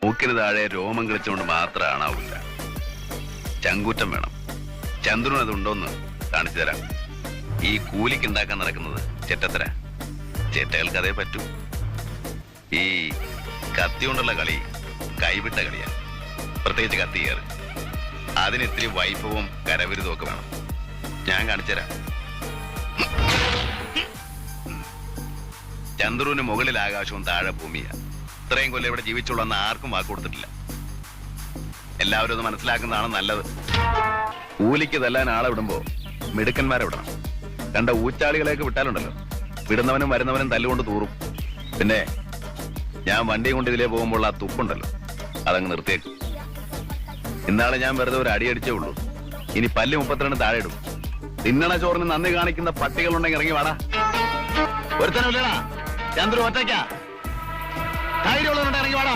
മൂക്കിന് താഴെ രോമം കളിച്ചുകൊണ്ട് മാത്രം ആണാവില്ല. ചങ്കൂറ്റം വേണം. ചന്ദ്രൻ അതുണ്ടോന്ന് കാണിച്ചു തരാം. ഈ കൂലിക്ക് ഉണ്ടാക്കാൻ നടക്കുന്നത് ചെറ്റത്തര. ചെറ്റകൾക്ക് അതേ പറ്റൂ. ഈ കത്തി കൊണ്ടുള്ള കളി കൈവിട്ട കളിയാണ്. പ്രത്യേകിച്ച് കത്തി കയറി. അതിന് ഇത്തിരി വൈഭവവും കരവിരുതും ഒക്കെ വേണം. ഞാൻ കാണിച്ചു തരാം. ചന്ദ്രുവിന് മുകളിൽ ആകാശവും താഴെ ഭൂമിയാണ്. ഇത്രയും കൊല്ലം ഇവിടെ ജീവിച്ചുള്ളെന്ന് ആർക്കും വാക്ക് കൊടുത്തിട്ടില്ല. എല്ലാവരും അത് മനസ്സിലാക്കുന്നതാണ് നല്ലത്. കൂലിക്ക് തല്ലാൻ ആളെ വിടുമ്പോ മിടുക്കന്മാരെ വിടണം. കണ്ട ഊച്ചാളികളെയൊക്കെ വിട്ടാലുണ്ടല്ലോ, വിടുന്നവനും വരുന്നവനും തല്ലുകൊണ്ട് തൂറും. പിന്നെ ഞാൻ വണ്ടിയും കൊണ്ട് ഇതിലേ പോകുമ്പോൾ ആ തുപ്പുണ്ടല്ലോ, അതങ്ങ് നിർത്തിയേക്കും. ഇന്നാളെ ഞാൻ വെറുതെ ഒരു അടി അടിച്ചേ ഉള്ളൂ. ഇനി പല്ല് 32 താഴെ ഇടും. തിന്നണ ചോറിന് നന്ദി കാണിക്കുന്ന പട്ടികളുണ്ടെങ്കിൽ ഇറങ്ങി വാടാ. ഒരുത്തനല്ലടാ, ചന്ദ്രു ഒറ്റയ്ക്കാ. ധൈര്യമുള്ളവരുണ്ട്, ഇറങ്ങി വാടാ.